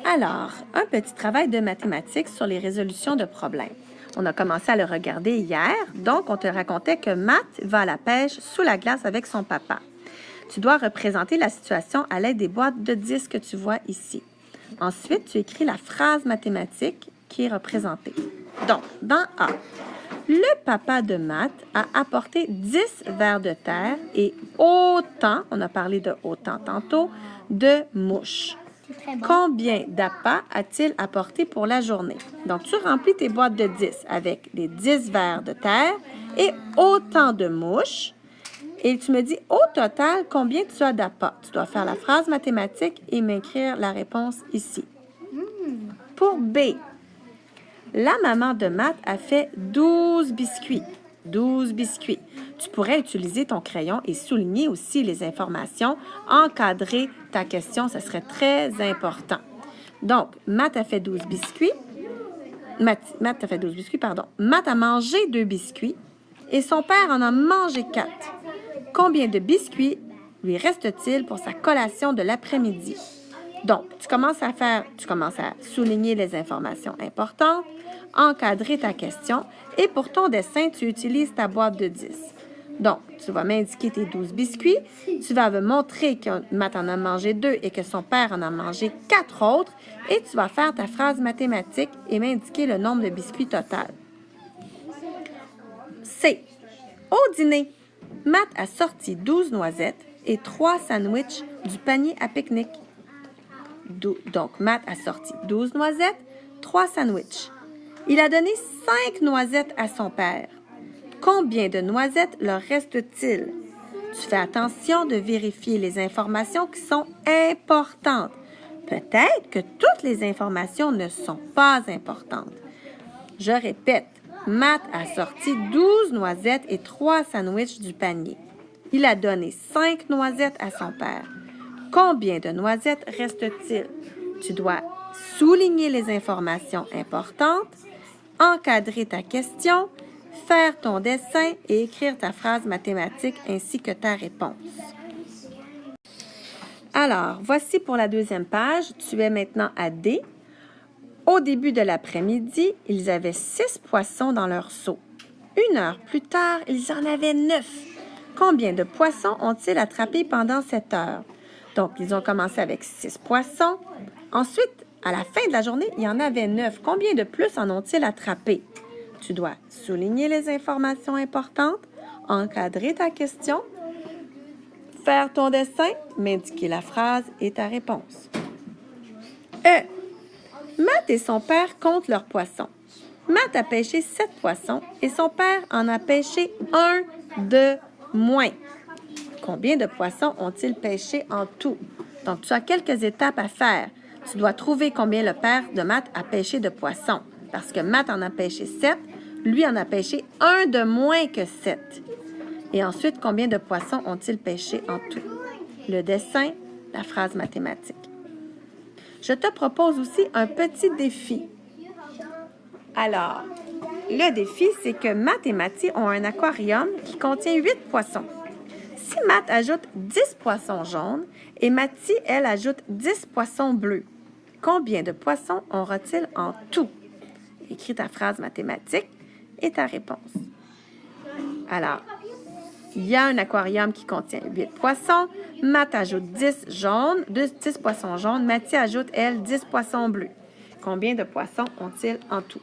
Alors, un petit travail de mathématiques sur les résolutions de problèmes. On a commencé à le regarder hier, donc on te racontait que Matt va à la pêche sous la glace avec son papa. Tu dois représenter la situation à l'aide des boîtes de 10 que tu vois ici. Ensuite, tu écris la phrase mathématique qui est représentée. Donc, dans A, le papa de Matt a apporté 10 vers de terre et autant, on a parlé de autant tantôt, de mouches. Très bon. Combien d'appâts a-t-il apporté pour la journée? Donc, tu remplis tes boîtes de 10 avec les 10 vers de terre et autant de mouches. Et tu me dis, au total, combien tu as d'appâts? Tu dois faire la phrase mathématique et m'écrire la réponse ici. Pour B, la maman de Matt a fait 12 biscuits. 12 biscuits. Tu pourrais utiliser ton crayon et souligner aussi les informations, encadrer ta question, ce serait très important. Donc, Matt a fait 12 biscuits. Matt a fait 12 biscuits, pardon. Matt a mangé 2 biscuits et son père en a mangé 4. Combien de biscuits lui reste-t-il pour sa collation de l'après-midi? Donc, tu commences à souligner les informations importantes, encadrer ta question et pour ton dessin, tu utilises ta boîte de 10. Donc, tu vas m'indiquer tes 12 biscuits, tu vas me montrer que Matt en a mangé 2 et que son père en a mangé 4 autres et tu vas faire ta phrase mathématique et m'indiquer le nombre de biscuits total. C. Au dîner, Matt a sorti 12 noisettes et 3 sandwichs du panier à pique-nique. Donc, Matt a sorti 12 noisettes, 3 sandwichs. Il a donné 5 noisettes à son père. Combien de noisettes leur reste-t-il? Tu fais attention de vérifier les informations qui sont importantes. Peut-être que toutes les informations ne sont pas importantes. Je répète, Matt a sorti 12 noisettes et 3 sandwichs du panier. Il a donné 5 noisettes à son père. Combien de noisettes reste-t-il? Tu dois souligner les informations importantes, encadrer ta question, faire ton dessin et écrire ta phrase mathématique ainsi que ta réponse. Alors, voici pour la deuxième page. Tu es maintenant à D. Au début de l'après-midi, ils avaient 6 poissons dans leur seau. 1 heure plus tard, ils en avaient 9. Combien de poissons ont-ils attrapés pendant cette heure? Donc, ils ont commencé avec 6 poissons. Ensuite, à la fin de la journée, il y en avait 9. Combien de plus en ont-ils attrapé? Tu dois souligner les informations importantes, encadrer ta question, faire ton dessin, m'indiquer la phrase et ta réponse. E. Matt et son père comptent leurs poissons. Matt a pêché 7 poissons et son père en a pêché 1 de moins. Combien de poissons ont-ils pêché en tout? Donc, tu as quelques étapes à faire. Tu dois trouver combien le père de Matt a pêché de poissons. Parce que Matt en a pêché 7, lui en a pêché 1 de moins que 7. Et ensuite, combien de poissons ont-ils pêché en tout? Le dessin, la phrase mathématique. Je te propose aussi un petit défi. Alors, le défi, c'est que Matt et Matty ont un aquarium qui contient 8 poissons. Si Matt ajoute 10 poissons jaunes et Matty, elle, ajoute 10 poissons bleus, combien de poissons aura-t-il en tout? Écris ta phrase mathématique et ta réponse. Alors, il y a un aquarium qui contient 8 poissons. Matt ajoute 10 poissons jaunes. Matty ajoute, elle, 10 poissons bleus. Combien de poissons ont-ils en tout?